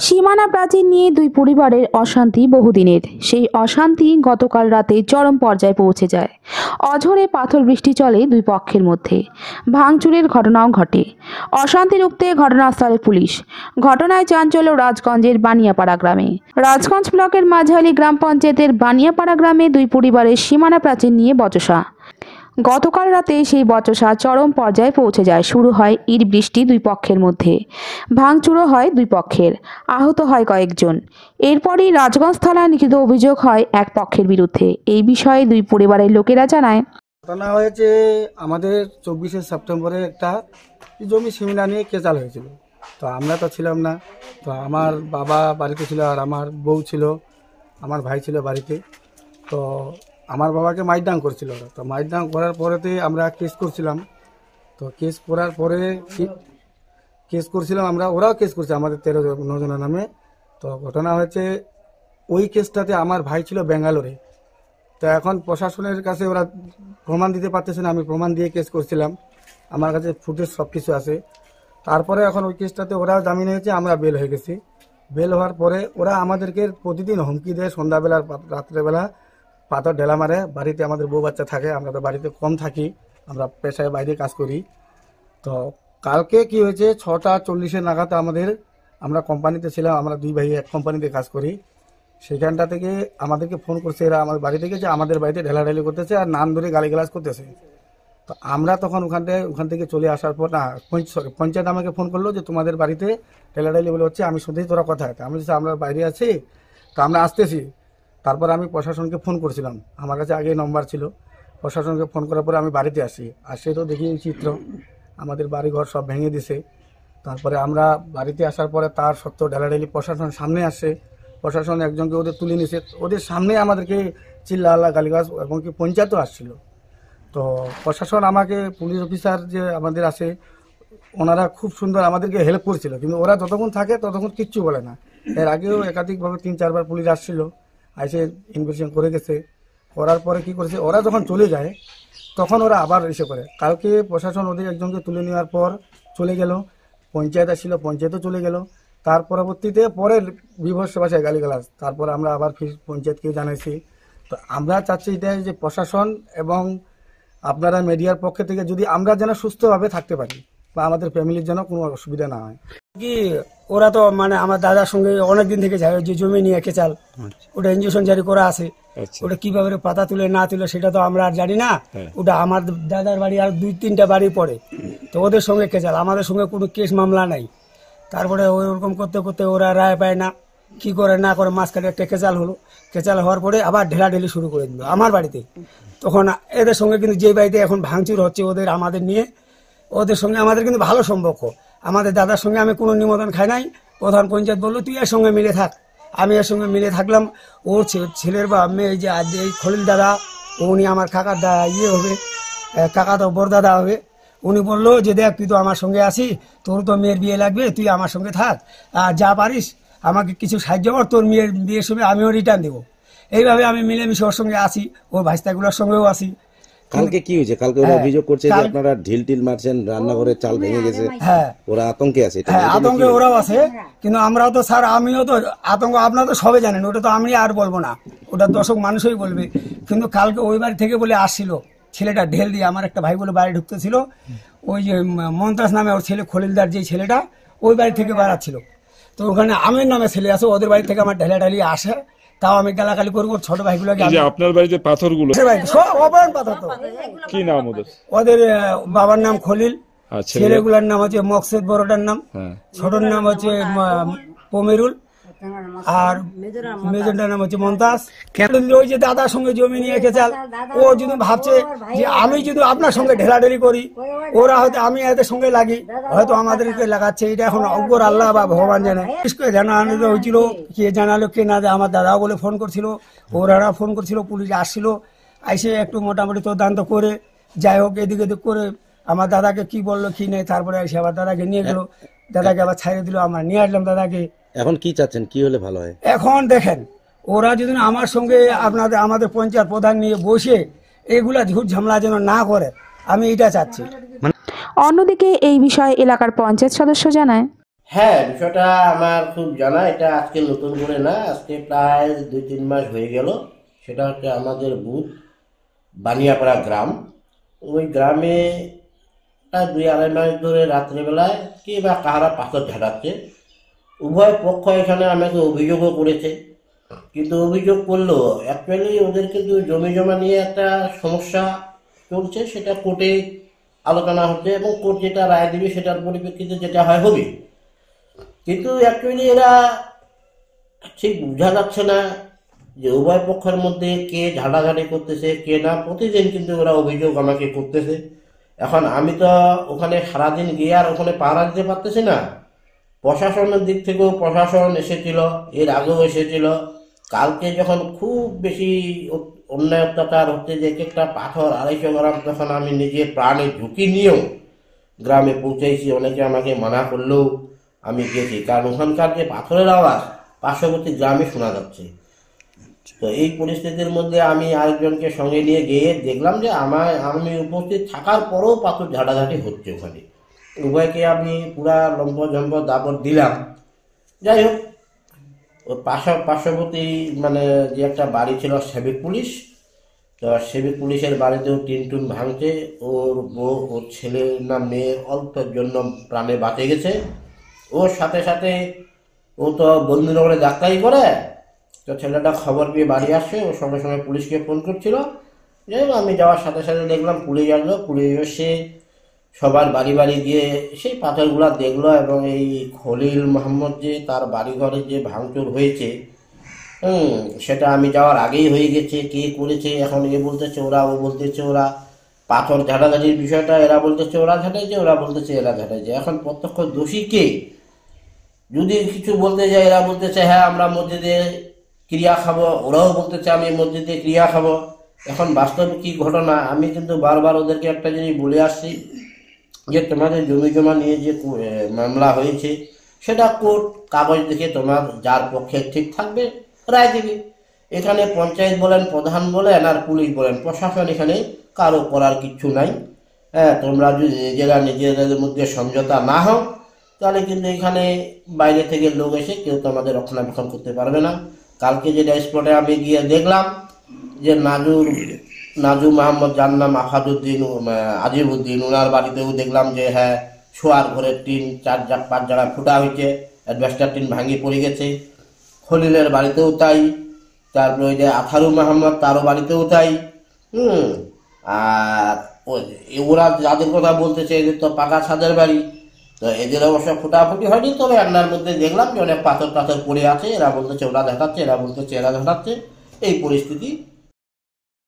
সীমানা প্রাচীর নিয়ে দুই পরিবারের অশান্তি বহুদিনের। সেই অশান্তি গতকাল রাতে চরম পর্যায়ে পৌঁছে যায়। অঝোরে পাথর বৃষ্টি চলে দুই পক্ষের মধ্যে, ভাঙচুরের ঘটনাও ঘটে। অশান্তি রুখতে ঘটনাস্থলে পুলিশ। ঘটনায় চাঞ্চল্য রাজগঞ্জের বানিয়াপাড়া গ্রামে। রাজগঞ্জ ব্লকের মাঝালি গ্রাম পঞ্চায়েতের বানিয়াপাড়া গ্রামে দুই পরিবারের সীমানা প্রাচীর নিয়ে বচসা। গতকাল রাতে সেই বচসা চরম পর্যায়ে পৌঁছে যায়। শুরু হয় ইট বৃষ্টি দুই পক্ষের মধ্যে, ভাঙচুরও হয় দুই পক্ষের, আহত হয় কয়েকজন। এরপরই রাজগঞ্জ থানায় লিখিত অভিযোগ হয় এক পক্ষের বিরুদ্ধে। এই বিষয়ে দুই পরিবারের লোকেরা জানায়, ঘটনা হয়েছে আমাদের 24শে সেপ্টেম্বরে একটা জমি সীমানা নিয়ে কেচাল হয়েছিল। তো আমরা তো ছিলাম না, তো আমার বাবা বাড়িতে ছিল আর আমার বউ ছিল, আমার ভাই ছিল বাড়িতে। তো আমার বাবাকে মাইডাং করছিল ওরা। তো মাইডাং করার পরেতে আমরা কেস করছিলাম। তো কেস করার পরে কেস করছিলাম আমরা, ওরাও কেস করছে আমাদের 13-9 জনের নামে। তো ঘটনা হয়েছে ওই কেসটাতে আমার ভাই ছিল ব্যাঙ্গালোরে। তো এখন প্রশাসনের কাছে ওরা প্রমাণ দিতে পারতেছে না। আমি প্রমাণ দিয়ে কেস করছিলাম, আমার কাছে ফুটেজ সব কিছু আছে। তারপরে এখন ওই কেসটাতে ওরা জামিন হয়েছে, আমরা বেল হয়ে গেছি। বেল হওয়ার পরে ওরা আমাদেরকে প্রতিদিন হুমকি দেয়, সন্ধ্যাবেলা রাত্রেবেলা পাথর ঢেলা মারে। বাড়িতে আমাদের বউ বাচ্চা থাকে, আমরা তো বাড়িতে কম থাকি, আমরা পেশায় বাইরে কাজ করি। তো কালকে কি হয়েছে, 6টা 40 নাগাদ আমরা কোম্পানিতে ছিলাম, আমরা দুই ভাই এক কোম্পানিতে কাজ করি। সেখানটা থেকে আমাদেরকে ফোন করছে এরা আমার বাড়ি থেকে, যে আমাদের বাড়িতে ঢেলাঢেলি করতেছে আর নাম ধরে গালিগালাজ করতেছে। তো আমরা তখন ওখান থেকে চলে আসার পর না, পঞ্চায়েত আমাকে ফোন করলো যে তোমাদের বাড়িতে ঢেলাঢেলি বলে হচ্ছে। আমি শুধুই তোরা কথা আমি বলছি আমরা বাইরে আছি, তো আমরা আসতেছি। তারপর আমি প্রশাসনকে ফোন করছিলাম, আমার কাছে আগে নম্বর ছিল। প্রশাসনকে ফোন করার পরে আমি বাড়িতে আসে তো দেখি এই চিত্র, আমাদের বাড়িঘর সব ভেঙে দিছে। তারপরে আমরা বাড়িতে আসার পরে তার সত্ত্বেও ঢেলাঢেলি প্রশাসন সামনে আসে। প্রশাসন একজনকে ওদের তুলে নিছে, ওদের সামনে আমাদেরকে চিল্লা গালিগালাজ, এবং কি পঞ্চায়েতও আসছিল। তো প্রশাসন আমাকে, পুলিশ অফিসার যে আমাদের আছে, ওনারা খুব সুন্দর আমাদেরকে হেল্প করছিল। কিন্তু ওরা যতক্ষণ থাকে ততক্ষণ কিচ্ছু বলে না। এর আগেও একাধিকভাবে 3-4 বার পুলিশ আসছিল, এসে ইনভেস্টিগেশন করে গেছে। করার পরে কি করেছে, ওরা যখন চলে যায় তখন ওরা আবার এসে করে। কালকে প্রশাসন ওদের একজনকে তুলে নেওয়ার পর চলে গেল, পঞ্চায়েত আসছিল, পঞ্চায়েতও চলে গেল। তার পরবর্তীতে পরের বিভৎস ভাষায় গালিগালাজ। তারপর আমরা আবার ফির পঞ্চায়েতকে জানাইছি। তো আমরা চাচ্ছি এটাই যে প্রশাসন এবং আপনারা মিডিয়ার পক্ষ থেকে যদি আমরা যেন সুস্থভাবে থাকতে পারি বা আমাদের ফ্যামিলির যেন কোনো অসুবিধা না হয়। কি ওরা তো মানে আমার দাদার সঙ্গে অনেকদিন থেকে যায়, যে জমি নিয়ে কেচাল, ওটা ইনজেকশন জারি করা আছে। ওটা কিভাবে পাতা তুলে না তুলে সেটা তো আমরা আর জানি না। ওটা আমার দাদার বাড়ি আর 2-3টা বাড়ি পড়ে। তো ওদের সঙ্গে কেচাল, আমাদের সঙ্গে কোনো কেস মামলা নাই। তারপরে ওইরকম করতে করতে ওরা রায় পায় না, কি করে না করে মাঝখানে একটা কেচাল হলো। কেচাল হওয়ার পরে আবার ঢেলাঢেলি শুরু করে দিল আমার বাড়িতে। তখন এদের সঙ্গে কিন্তু যে বাড়িতে এখন ভাঙচুর হচ্ছে ওদের আমাদের নিয়ে, ওদের সঙ্গে আমাদের কিন্তু ভালো সম্পর্ক। আমাদের দাদার সঙ্গে আমি কোনো নিমন্ত্রণ খাই নাই। প্রধান পঞ্চায়েত বললো তুই এর সঙ্গে মিলে থাক, আমি এর সঙ্গে মিলে থাকলাম। ওর ছেলের বা মেয়ে যে এই খলিল দাদা, উনি আমার কাকার হবে, কাকা তো বড় দাদা হবে। উনি বললো যে দেখ তুই তো আমার সঙ্গে আসি, তোর তো মেয়ের বিয়ে লাগবে, তুই আমার সঙ্গে থাক, আর যা পারিস আমাকে কিছু সাহায্য কর, তোর মেয়ের বিয়ের সময় আমিও রিটার্ন দেবো। এইভাবে আমি মিলেমিশে ওর সঙ্গে আসি, ওর ভাইস্তাগুলোর সঙ্গেও আসি। কালকে কি হয়েছে, কালকে ওরা অভিযোগ করছে যে আপনারা ঢিল মারছেন, রান্নাঘরের চাল ভেঙে গেছে। হ্যাঁ, ওরা আতঙ্কে আছে। হ্যাঁ আতঙ্কে ওরাও আছে, কিন্তু আমরাও তো স্যার, আমিও তো আতঙ্ক, আপনারা তো সবাই জানেন, ওটা তো আমি আর বলবো না, ওটা দর্শক মানুষই বলবে। কিন্তু কালকে ওই বাড়ি থেকে বলে আসছিল ছেলেটা ঢেল দিয়ে, আমার একটা ভাই বলে বাড়ি ঢুকতেছিল, ওই যে মন্তাজ নামে ওর ছেলে খলিলদার যে ছেলেটা, ওই বাড়ি থেকে বাড়াচ্ছিল। তো ওখানে আমের নামে ছেলে আছে, ওদের বাড়ি থেকে আমার ঢেলাঢালি আসে। তাও আমি গালাগালি করবো ছোট ভাইগুলোকে। আপনার বাড়িতে পাথরগুলো সব অপরাধ পাথর। তো কি নাম ওদের? ওদের বাবার নাম খলিল, ছেলেগুলার নাম হচ্ছে মকসেদ, বড়টার নাম, ছোটর নাম হচ্ছে পমেরুল, আর মেজরটার নাম হচ্ছে মন্তাজ। ওই যে দাদার সঙ্গে জমি নিয়ে কেচাল, ও যদি ভাবছে যে আমি যদি আপনার সঙ্গে ঢেলাঢেলি করি, ওরা হয়তো আমি এদের সঙ্গে লাগি, হয়তো আমাদেরকে লাগাচ্ছে। এটা এখন অজ্ঞর আল্লাহ বা ভগবান জানে। জানানো হয়েছিল, কে জানালো কে না, আমার দাদাও বলে ফোন করছিল, ওরা ফোন করছিল, পুলিশ আসছিল, আইসে একটু মোটামুটি তদন্ত করে, যাই হোক এদিক এদিক করে আমার দাদাকে কি বললো কি নেই, তারপরে এসে আবার দাদাকে নিয়ে গেলো, দাদাকে আবার ছাড়িয়ে দিল, আমরা নিয়ে আসলাম দাদাকে। এখন কি চাচ্ছেন, কি হলে ভালো হয়? এখন দেখেন, ওরা যদি আমার সঙ্গে আমাদের পঞ্চায়েত প্রধান নিয়ে বসে এগুলা ঝুট ঝামেলা যেন না করে, আমি এটা চাচ্ছি। অন্যদিকে এই বিষয়ে এলাকার পঞ্চায়েত সদস্য জানায়, হ্যাঁ, বিষয়টা আমার খুব জানা। এটা আজকে নতুন করে না, আজকে প্রায় 2-3 মাস হয়ে গেল। সেটা হচ্ছে আমাদের বুথ বানিয়াপাড়া গ্রাম। ওই গ্রামে প্রায় 2-2.5 মাস ধরে রাত্রেবেলায় কে বা কাহারা পাথর ঝাড়াচ্ছে। উভয় পক্ষ এখানে আমাকে অভিযোগও করেছে, কিন্তু অভিযোগ করলেও অ্যাকচুয়ালি ওদের কিন্তু জমি জমা নিয়ে একটা সমস্যা চলছে, সেটা কোর্টে আলোচনা হচ্ছে এবং কোর্ট যেটা রায় দিবে সেটার পরিপ্রেক্ষিতে যেটা হয় হবে। কিন্তু অ্যাকচুয়ালি এরা ঠিক বোঝা যাচ্ছে না যে উভয় পক্ষের মধ্যে কে ঝাড়াঝাড়ি করতেছে কে না। প্রতিদিন কিন্তু ওরা অভিযোগ আমাকে করতেছে। এখন আমি তো ওখানে সারাদিন গিয়ে আর ওখানে পাহারা দিতে পারতেছি না। প্রশাসনের দিক থেকেও প্রশাসন এসেছিল, এর আগেও এসেছিল। কালকে যখন খুব বেশি অন্যায় অত্যাচার হচ্ছে, যে একটা পাথর 250 গ্রাম, তখন আমি নিজে প্রাণে ঝুঁকি নিয়েও গ্রামে পৌঁছেছি। অনেকে আমাকে মানা করলেও আমি গেছি, কারণ ওখানকার যে পাথরের আওয়াজ পার্শ্ববর্তী গ্রামে শোনা যাচ্ছে। তো এই পরিস্থিতির মধ্যে আমি আরেকজনকে সঙ্গে নিয়ে গিয়ে দেখলাম যে আমি উপস্থিত থাকার পরেও পাথর ঝাড়াঝাড়ি হচ্ছে ওখানে। উভয়কে আমি পুরা লম্ব দাবর দিলাম। যাই হোক, ওর পার্শ্ববর্তী মানে যে একটা বাড়ি ছিল সিভিক পুলিশ, তো সিভিক পুলিশের বাড়িতেও টিন ভাঙছে। ওর বউ, ওর ছেলে না মেয়ে অল্পের জন্য প্রাণে বাঁচে গেছে। ওর সাথে সাথে ও তো বন্ধুনগরে ডাক্তারি করে, তো ছেলেটা খবর পেয়ে বাড়ি আসছে, ও সঙ্গে সঙ্গে পুলিশকে ফোন করছিল। যাই হোক, আমি যাওয়ার সাথে সাথে দেখলাম পুলিশ আসলো। পুলিশ এসে সবার বাড়ি বাড়ি গিয়ে সেই পাথরগুলা দেখলো এবং এই খলিল মোহাম্মদ যে তার বাড়িঘরে যে ভাঙচুর হয়েছে, সেটা আমি যাওয়ার আগেই হয়ে গেছে। কে করেছে এখন এ বলতেছে ওরা, ও বলতেছে ওরা। পাথর ঝাড়াঝাড়ির বিষয়টা এরা বলতেছে ওরা ঝাড়াইছে, ওরা বলতেছে এরা ঝাড়াইছে। এখন প্রত্যক্ষ দোষী কে? যদি কিছু বলতে যায় এরা বলতেছে হ্যাঁ আমরা মসজিদে ক্রিয়া খাবো, ওরাও বলতেছে আমি মসজিদে ক্রিয়া খাবো। এখন বাস্তবে কি ঘটনা, আমি কিন্তু বারবার ওদেরকে একটা জিনিস বলে আসছি যে তোমাদের জমি জমা নিয়ে যে মামলা হয়েছে সেটা কোর্ট কাগজ দেখে তোমার যার পক্ষে ঠিক থাকবে রায় দেবে। এখানে পঞ্চায়েত বলেন, প্রধান বলেন আর পুলিশ বলেন, প্রশাসন এখানে কারো করার কিচ্ছু নাই। হ্যাঁ, তোমরা যদি নিজেদের মধ্যে সমঝোতা না হও তাহলে কিন্তু এখানে বাইরে থেকে লোক এসে কেউ তো আমাদের রক্ষণাবেক্ষণ করতে পারবে না। কালকে যেটা স্পটে আমি গিয়ে দেখলাম যে নাজু মোহাম্মদ, যার নাম আফাজউদ্দিন আজিবউদ্দিন, ওনার বাড়িতেও দেখলাম যে হ্যাঁ শোয়ার ঘরের টিন 4-5 জায়গায় ফুটা হয়েছে, অ্যাডভেস্টার টিন ভাঙে পড়ে গেছে। খলিলের বাড়িতেও তাই, তারপরে ওই যে আথারু মোহাম্মদ তারও বাড়িতেও তাই। আর ওরা যাদের কথা বলতেছে এদের তো পাকা ছাদের বাড়ি, তো এদের অবশ্য ফুটাফুটি হয়নি। তবে রান্নার মধ্যে দেখলাম যে অনেক পাথর পড়ে আছে। এরা বলতেছে ওরা দেখাচ্ছে, এরা বলতেছে এরা দেখাচ্ছে। এই পরিস্থিতি